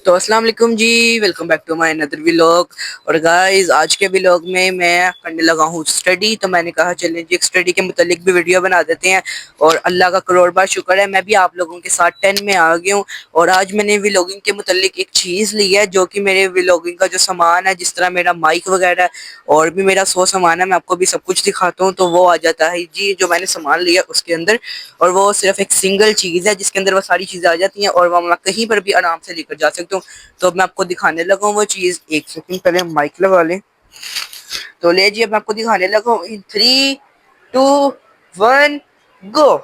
तो अस्सलाम वालेकुम जी, welcome back to my another vlog. और गाइस, आज के व्लॉग में मैं करने लगा हूँ स्टडी। तो मैंने कहा चलें जी, एक स्टडी के मुतालिक भी वीडियो बना देते हैं। और अल्लाह का करोड़ बार शुक्र है, मैं भी आप लोगों के साथ 10 में आ गया हूँ। और आज मैंने व्लॉगिंग के मुतालिक एक चीज़ ली है, जो कि मेरे व्लॉगिंग का जो सामान है, जिस तरह मेरा माइक वगैरह है और भी मेरा 100 सामान है, मैं आपको भी सब कुछ दिखाता हूँ। तो वो आ जाता है जी, जो मैंने सामान लिया उसके अंदर। और वो सिर्फ एक सिंगल चीज़ है जिसके अंदर वो सारी चीज़ें आ जाती हैं, और वो मैं कहीं पर भी आराम से लेकर जा सकता हूँ। तो अब मैं आपको दिखाने लगा हूँ वो चीज़। एक सेकंड, पहले हम माइक लगा लें। तो ले जी, अब मैं आपको दिखाने लगा हूँ इन 3, 2, 1 गो।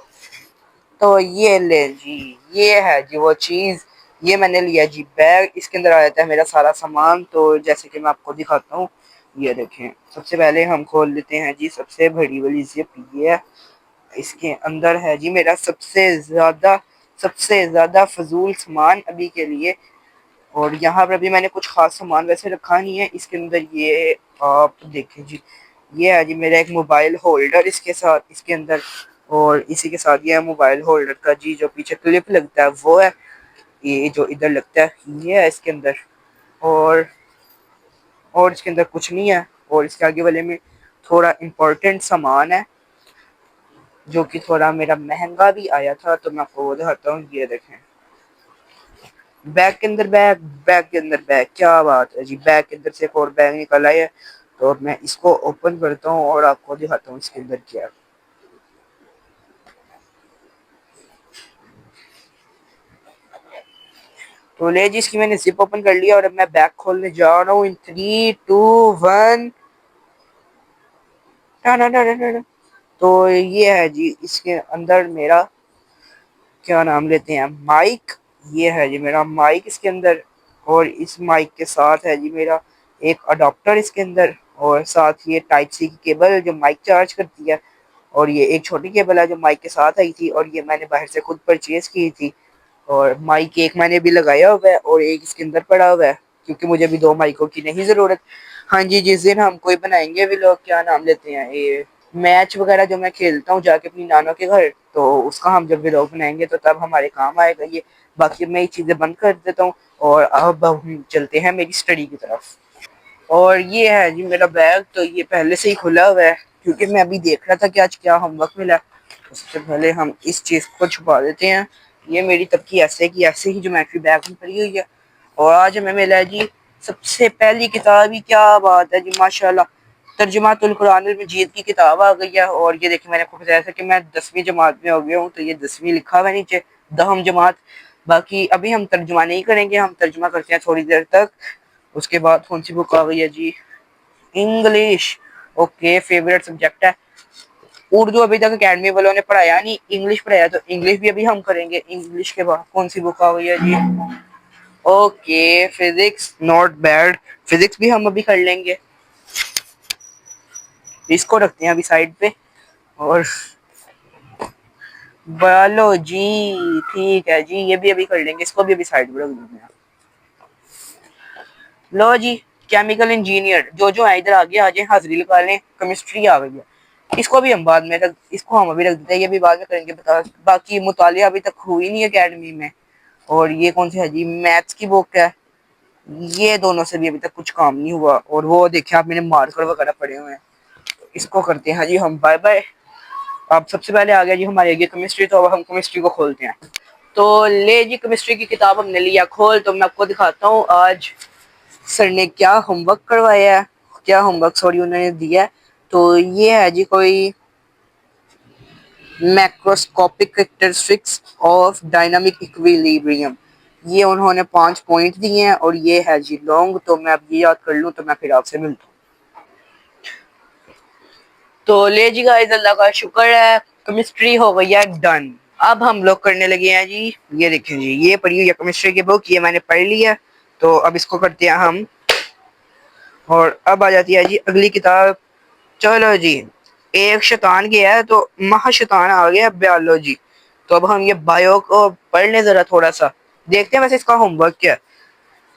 तो ये ले जी, ये है जी वो चीज़। ये मैंने लिया जी बैग, इसके अंदर आ जाता है मेरा सारा सामान। तो जैसे कि मैं आपको दिखाता हूँ, ये देखें। सबसे पहले हम खोल लेते हैं जी सबसे बड़ी वाली जिप। ये है, इसके अंदर है जी मेरा सबसे ज़्यादा फजूल सामान अभी के लिए। और यहाँ पर अभी मैंने कुछ खास सामान वैसे रखा नहीं है इसके अंदर। ये आप देखें जी, ये है जी मेरा एक मोबाइल होल्डर इसके साथ, इसके अंदर। और इसी के साथ ये मोबाइल होल्डर का जी जो पीछे क्लिप लगता है वो है। ये जो इधर लगता है ये है इसके अंदर। और इसके अंदर कुछ नहीं है। और इसके आगे वाले में थोड़ा इम्पोर्टेंट सामान है, जो कि थोड़ा मेरा महंगा भी आया था। तो मैं आपको वो दिखाता हूँ, ये देखें। बैग के अंदर बैग, बैग के अंदर बैग, क्या बात है जी। बैग के अंदर से एक और बैग निकल आया है। तो अब मैं इसको ओपन करता हूँ और आपको दिखाता हूँ इसके अंदर क्या है। तो ले जी, इसकी मैंने जिप ओपन कर लिया और अब मैं बैग खोलने जा रहा हूँ इन 3, 2, 1। तो ये है जी, इसके अंदर मेरा क्या नाम लेते हैं, माइक। ये है जी मेरा माइक इसके अंदर। और इस माइक के साथ है जी मेरा एक अडॉप्टर इसके अंदर। और साथ ये टाइप सी की केबल जो माइक चार्ज करती है। और ये एक छोटी केबल है जो माइक के साथ आई थी, और ये मैंने बाहर से खुद परचेज की थी। और माइक एक मैंने भी लगाया हुआ है और एक इसके अंदर पड़ा हुआ है, क्योंकि मुझे भी दो माइकों की नहीं ज़रूरत। हाँ जी, जिस दिन हम कोई बनाएंगे भी लोग, क्या नाम लेते हैं, ये मैच वगैरह जो मैं खेलता हूँ जाके अपनी नाना के घर, तो उसका हम जब व्लॉग बनाएंगे तो तब हमारे काम आएगा ये। बाकी मैं ये चीज़ें बंद कर देता हूँ और अब हम चलते हैं मेरी स्टडी की तरफ। और ये है जी मेरा बैग। तो ये पहले से ही खुला हुआ है, क्योंकि मैं अभी देख रहा था कि आज क्या होमवर्क मिला। तो सबसे पहले हम इस चीज़ को छुपा देते हैं। ये मेरी तब की ऐसे ही ज्योमेट्री बैग में पड़ी हुई है। और आज हमें मिला है जी सबसे पहली किताब ही, क्या बात है जी, माशाल्लाह। तर्जुमातुल कुरानुल मजीद की किताब आ गई है। और ये देखिए, मैंने आपको बताया था कि मैं 10वीं जमात में हो गया हूँ, तो ये 10वीं लिखा हुआ है नीचे, दहम जमात। बाकी अभी हम तर्जुमा नहीं करेंगे, हम तर्जुमा करते हैं थोड़ी देर तक। उसके बाद कौन सी बुक आ गई है जी, इंग्लिश। ओके, फेवरेट सब्जेक्ट है। उर्दू अभी तक अकेडमी वालों ने पढ़ाया नहीं, इंग्लिश पढ़ाया, तो इंग्लिश भी अभी हम करेंगे। इंग्लिश के बाद कौन सी बुक आ गई है जी, okay, physics, not bad. Physics भी हम अभी कर लेंगे, इसको रखते हैं अभी साइड पे। और बायोलॉजी, ठीक है जी, ये भी अभी कर लेंगे, इसको भी अभी साइड पे रख देते हैं। लो जी, केमिकल इंजीनियर जो जो है इधर आगे आ जाए, हाजिरी लगा लें। केमिस्ट्री आ गई है, इसको भी हम बाद में रख, इसको हम अभी रख देते हैं, ये भी बाद में करेंगे। बता, बाकी मुतालिया अभी तक हुई नहीं अकेडमी में। और ये कौन सी है जी, मैथ्स की बुक है। ये दोनों से भी अभी तक कुछ काम नहीं हुआ। और वो देखिए आप, मैंने मार्कर वगैरह पड़े हुए हैं। इसको करते हैं जी हम बाय बाय। अब सबसे पहले आ गया जी हमारे आगे केमिस्ट्री, तो अब हम केमिस्ट्री को खोलते हैं। तो ले जी, केमिस्ट्री की किताब हमने लिया खोल। तो मैं आपको दिखाता हूँ आज सर ने क्या होमवर्क करवाया है, क्या होमवर्क सॉरी उन्होंने दिया है। तो ये है जी कोई macroscopic characteristics of dynamic equilibrium. ये उन्होंने 5 पॉइंट दिए हैं और ये है जी लॉन्ग। तो मैं अब ये याद कर लूँ तो मैं फिर आपसे मिलता हूँ। तो ले जी गाइस, अल्लाह का शुक्र है, केमिस्ट्री हो गई है डन। अब हम लोग करने लगे हैं जी, ये देखें जी, ये पढ़ी हुई है केमिस्ट्री की बुक, ये मैंने पढ़ ली है। तो अब इसको करते हैं हम। और अब आ जाती है जी अगली किताब। चलो जी, एक शैतान गया है तो महाशैतान आ गया बायोलॉजी। तो अब हम ये बायो को पढ़ लें जरा थोड़ा सा, देखते हैं वैसे इसका होमवर्क क्या है।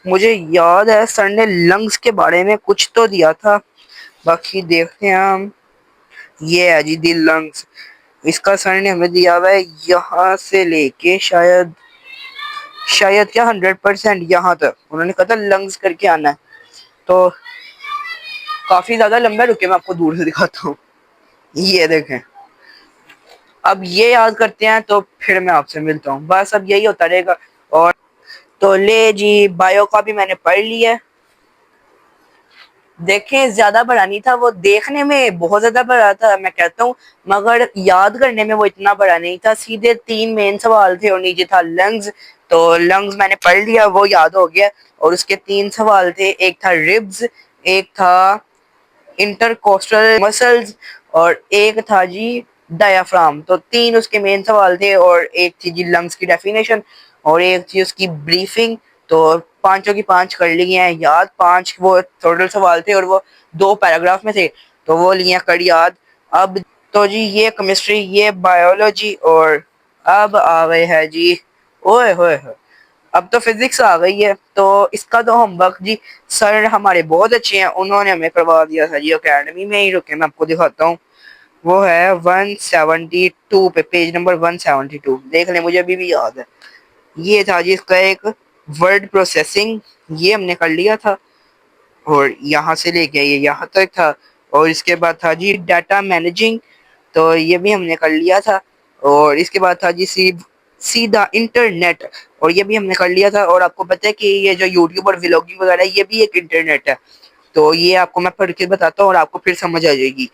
मुझे याद है सर ने लंग्स के बारे में कुछ तो दिया था, बाकी देखते हैं हम। ये है जी दिल, लंग्स। इसका सर ने हमें दिया हुआ है यहाँ से लेके शायद शायद क्या 100% यहाँ तक उन्होंने कहा था लंग्स करके आना है। तो काफी ज्यादा लंबा, रुके मैं आपको दूर से दिखाता हूँ। ये देखें, अब ये याद करते हैं तो फिर मैं आपसे मिलता हूँ। बस अब यही होता रहेगा। और तो ले जी, बायो का भी मैंने पढ़ लिया है। देखें ज्यादा बड़ा नहीं था वो, देखने में बहुत ज्यादा बड़ा था मैं कहता हूँ, मगर याद करने में वो इतना बड़ा नहीं था। सीधे 3 मेन सवाल थे और नीचे था लंग्स। तो लंग्स मैंने पढ़ लिया, वो याद हो गया। और उसके 3 सवाल थे, एक था रिब्स, एक था इंटरकोस्टल मसल्स, और एक था जी डायाफ्राम। तो 3 उसके मेन सवाल थे, और एक थी जी लंग्स की डेफिनेशन, और एक थी उसकी ब्रीफिंग। तो पांचों की 5 कर ली हैं याद। 5 वो टोटल सवाल थे और वो 2 पैराग्राफ में थे, तो वो लिए कर याद। अब तो जी ये केमिस्ट्री, ये बायोलॉजी, और अब आ गए हैं जी, ओए होए होए, अब तो फिजिक्स आ गई है। तो इसका तो होमवर्क जी सर हमारे बहुत अच्छे हैं, उन्होंने हमें करवा दिया था जी एकेडमी में ही। रुके मैं आपको दिखाता हूँ, वो है 172 पे, पेज नंबर 172। देख लें, मुझे अभी भी याद है। ये था जी इसका एक वर्ड प्रोसेसिंग, ये हमने कर लिया था। और यहाँ से लेके ये यहाँ तक था। और इसके बाद था जी डाटा मैनेजिंग, तो ये भी हमने कर लिया था। और इसके बाद था जी सीधा इंटरनेट, और ये भी हमने कर लिया था। और आपको पता है कि ये जो यूट्यूब और व्लॉगिंग वगैरह, ये भी एक इंटरनेट है। तो ये आपको मैं पढ़ के बताता हूँ और आपको फिर समझ आ जाएगी।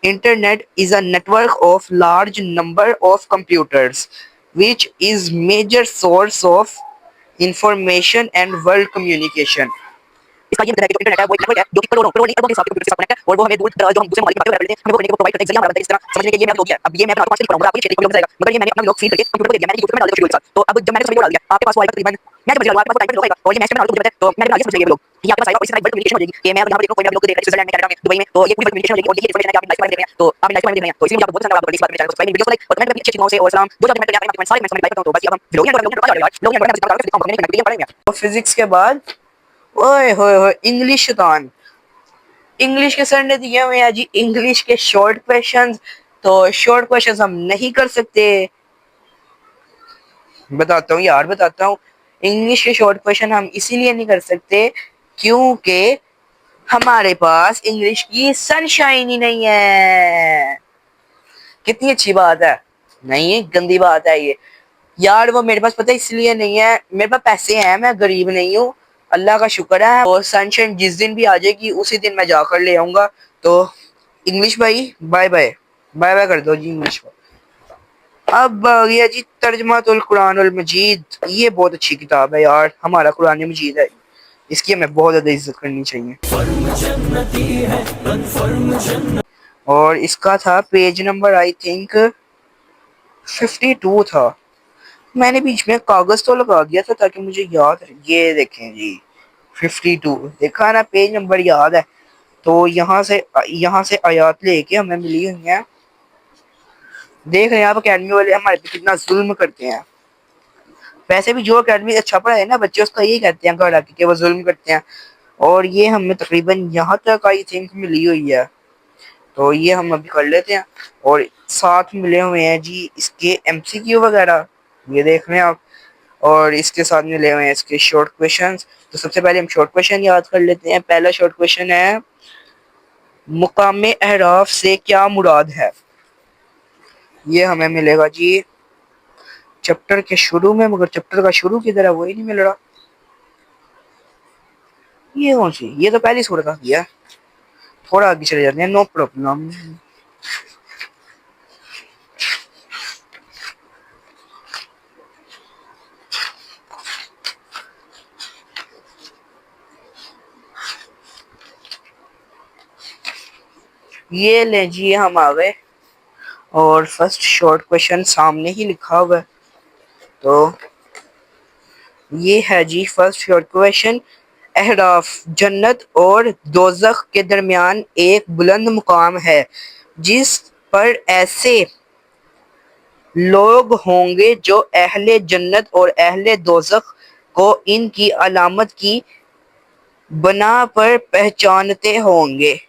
Internet is a network of large number of computers which is major source of information and world communication. इसका ये मतलब है कि जो इंटरनेट है वो एक नेटवर्क है जो कि करोड़ों करोड़ नहीं अरबों के हिसाब से कनेक्ट है, और वो हमें दूर जो हम दूसरे ममालिक में बातें करते हैं हमें वो करने को प्रोवाइड करते हैं। हमारा इस तरह समझने के लिए मैं लोग है। अब ये मैं आपको पास पढ़ाऊंगा, आपको ये क्षेत्र को जाएगा, मगर ये मैंने अपना लोग फीड करके कंप्यूटर को दे दिया, मैंने यूट्यूब में डाल दिया वीडियो के साथ। तो अब जब मैंने वीडियो डाल दिया आपके पास वो आएगा तकरीबन, मैं जब डालूंगा आपके पास टाइम होगा, और ये मैच में डाल दूंगा, तो मैंने डाल दिया समझ जाइए लोग, ये आपके पास आएगा। और इसी तरह वर्ल्ड कम्युनिकेशन हो जाएगी कि मैं यहाँ पर देखो कोई लोग देख रहे हैं स्विट्जरलैंड में, कनाडा में, दुबई में, तो ये पूरी कम्युनिकेशन हो जाएगी। और ये इन्फॉर्मेशन है कि आप लाइव देख रहे हैं, तो आप लाइव देख रहे हैं। तो इसलिए मुझे बहुत पसंद है आपको इस बात में चैनल को सब्सक्राइब, वीडियो को लाइक, और कमेंट में अच्छी चीजों से, और सलाम जो जो कमेंट करते हैं सारे कमेंट करता हूं। तो बस अब हम व्लॉगिंग पढ़ेंगे। और फिजिक्स के बाद ओए होए होए इंग्लिश शैतान, इंग्लिश के सर ने दिए हुए हैं जी इंग्लिश के शॉर्ट क्वेश्चंस। तो शॉर्ट क्वेश्चंस हम नहीं कर सकते, बताता हूँ यार बताता हूँ। इंग्लिश के शॉर्ट क्वेश्चन हम इसीलिए नहीं कर सकते क्योंकि हमारे पास इंग्लिश की सनशाइन ही नहीं है। कितनी अच्छी बात है, नहीं गंदी बात है ये यार। वो मेरे पास पता है इसलिए नहीं है, मेरे पास पैसे हैं, मैं गरीब नहीं हूँ, अल्लाह का शुक्र है। और सनशाइन जिस दिन भी आ जाएगी उसी दिन मैं जाकर ले आऊंगा। तो इंग्लिश भाई बाय बाय, बाय बाय कर दो जी इंग्लिश को। अब आ गया जी तर्जमातुल कुरानुल मजीद, ये बहुत अच्छी किताब है यार, हमारा कुरान मजीद है, इसकी हमें बहुत ज्यादा इज्जत करनी चाहिए। और इसका था पेज नंबर आई थिंक 52 था। मैंने बीच में कागज तो लगा दिया था ताकि मुझे याद रहे। ये देखें जी 52, देखा ना, पेज नंबर याद है। तो यहाँ से आयात लेके हमें मिली हुई है। देख रहे हैं आप अकेडमी वाले हमारे पे कितना जुल्म करते हैं। वैसे भी जो अकेडमी अच्छा पढ़ा है ना बच्चे, उसका यही कहते हैं घर आके कि वो जुल्म करते हैं। और ये हमें तकरीबन यहाँ तक आई थिंक मिली हुई है, तो ये हम अभी कर लेते हैं। और साथ मिले हुए हैं जी इसके MCQ वगैरह, ये देख रहे हैं आप। और इसके साथ मिले हुए हैं इसके शॉर्ट क्वेश्चंस। तो सबसे पहले हम शॉर्ट क्वेश्चन याद कर लेते हैं। पहला शॉर्ट क्वेश्चन है मुकामे अहराफ से क्या मुराद है। ये हमें मिलेगा जी चैप्टर के शुरू में, मगर चैप्टर का शुरू किधर है वही नहीं मिल रहा। ये कौन सी, ये तो पहली सूरत आ गया। थोड़ा आगे चले जाते हैं, नो प्रॉब्लम। ये ले जी हम आ गए, और फर्स्ट शॉर्ट क्वेश्चन सामने ही लिखा हुआ है। तो ये है जी फर्स्ट शॉर्ट क्वेश्चन। अहराफ जन्नत और दोज़ख के दरमियान एक बुलंद मुकाम है जिस पर ऐसे लोग होंगे जो अहले जन्नत और अहले दोज़ख को इनकी अलामत की बना पर पहचानते होंगे।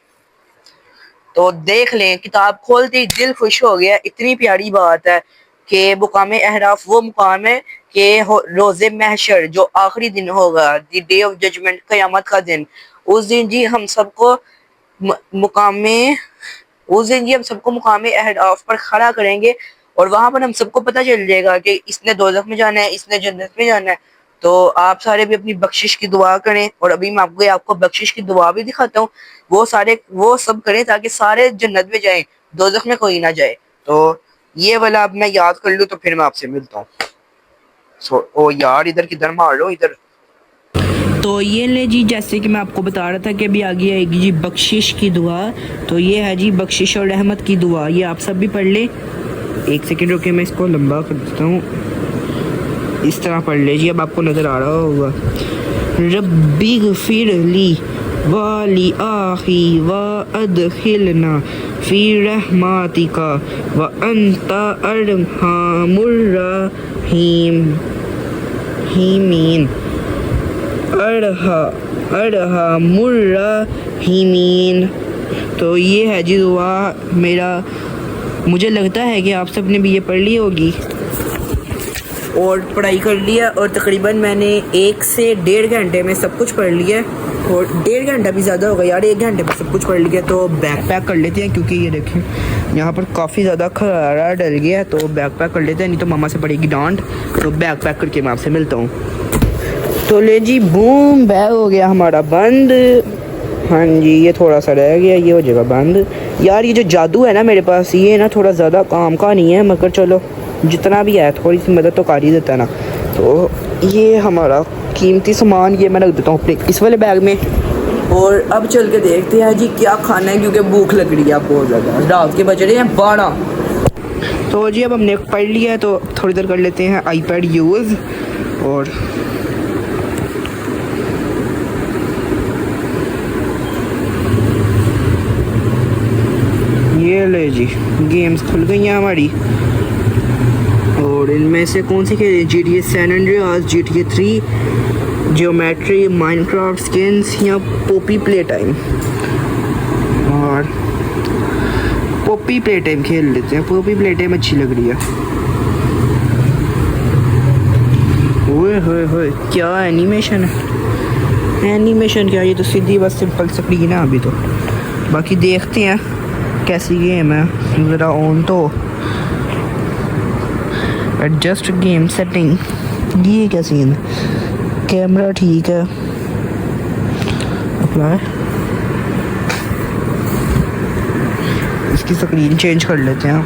तो देख लें, किताब खोलते ही दिल खुश हो गया। इतनी प्यारी बात है कि मुकाम अहराफ वो मुकाम है कि रोज़े महशर जो आखिरी दिन होगा, द डे ऑफ जजमेंट, क़यामत का दिन, उस दिन जी हम सबको मुकामे उस दिन जी हम सबको मुकामे अहदाफ पर खड़ा करेंगे और वहां पर हम सबको पता चल जाएगा कि इसने दोज़ख में जाना है, इसने जन्नत में जाना है। तो आप सारे भी अपनी बख्शिश की दुआ करें और अभी मैं आपको बख्शिश की दुआ भी दिखाता हूँ। वो सब करें ताकि सारे जन्नत में जाएं, दोज़ख में कोई ना जाए। तो ये वाला अब मैं याद कर लूँ तो फिर मैं आपसे मिलता हूँ। ओ यार, इधर किधर मार लो इधर। तो ये ले जी, जैसे कि मैं आपको बता रहा था कि अभी आगे आएगी जी बख्शिश की दुआ। तो ये है जी बख्शिश और रहमत की दुआ, ये आप सब भी पढ़ ले। एक सेकंड रुके, मैं इसको लंबा कर देता हूँ। इस तरह पढ़ ले जी, अब आपको नज़र आ रहा होगा। रब्बी गफिर ली वाली आखी व अदखिलना फी रहमातिका व अंता अरहमुर राहिमीन अरहमुर्रहीमीन। तो ये है जी दुआ मेरा। मुझे लगता है कि आप सब ने भी ये पढ़ ली होगी और पढ़ाई कर लिया, और तकरीबन मैंने 1 से 1.5 घंटे में सब कुछ पढ़ लिया, और 1.5 घंटा भी ज़्यादा होगा यार, 1 घंटे में सब कुछ पढ़ लिया। तो बैग पैक कर लेते हैं, क्योंकि ये देखें यहाँ पर काफ़ी ज़्यादा खरारा डल गया है। तो बैग पैक कर लेते हैं, नहीं तो मामा से पड़ेगी डांट। तो बैग पैक करके मैं आपसे मिलता हूँ। तो ले जी, बूम, बैग हो गया हमारा बंद। हाँ जी, ये थोड़ा सा रह गया, ये हो जाएगा बंद। यार ये जो जादू है ना मेरे पास, ये ना थोड़ा ज़्यादा काम का नहीं है, मगर चलो जितना भी है थोड़ी सी मदद तो कर ही देता है ना। तो ये हमारा कीमती सामान ये मैं रख देता हूँ अपने इस वाले बैग में। और अब चल के देखते हैं जी क्या खाना है, क्योंकि भूख लग रही है बहुत ज़्यादा। रात के बज रहे हैं 12। तो जी अब हमने पढ़ लिया है, तो थोड़ी देर कर लेते हैं आईपैड यूज़। और ये ले जी, गेम्स खुल गई हैं हमारी। और इनमें से कौन सी खेली? GTA San Andreas, GTA 3, geometry, Minecraft skins या पॉपी प्ले टाइम। और पॉपी प्ले टाइम खेल लेते हैं, पॉपी प्ले टाइम अच्छी लग रही है। ओए होए होए, क्या एनिमेशन है! एनिमेशन क्या, ये तो सीधी बस सिंपल स्क्रीन है अभी तो। बाकी देखते हैं कैसी गेम है, ज़रा ऑन तो एडजस्ट गेम सेटिंग। ये क्या सीन, कैमरा ठीक है, अप्लाई। इसकी स्क्रीन चेंज कर लेते हैं।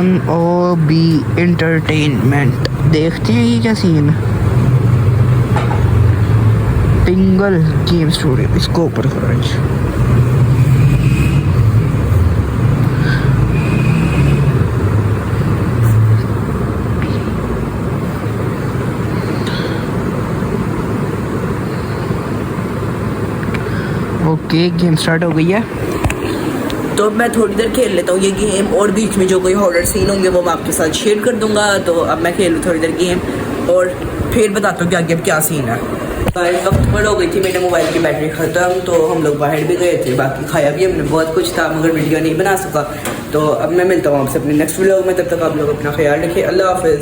MOB एंटरटेनमेंट, देखते हैं ये क्या सीन। टिंगल गेम स्टूडियो, इसको ऊपर करो। ओके, गेम स्टार्ट हो गई है। तो मैं थोड़ी देर खेल लेता हूँ ये गेम, और बीच में जो कोई हॉरर सीन होंगे वो मैं आपके साथ शेयर कर दूंगा। तो अब मैं खेलूँ थोड़ी देर गेम, और फिर बताता हूँ कि आगे अब क्या सीन है। वक्त पर हो गई थी मेरे मोबाइल की बैटरी ख़त्म, तो हम लोग बाहर भी गए थे, बाकी खाया भी हमने बहुत कुछ था, मगर वीडियो नहीं बना सका। तो अब मैं मिलता हूँ आपसे अपने नेक्स्ट व्लॉग में, तब तक आप लोग अपना ख्याल रखिए। अल्लाह हाफ़िज़।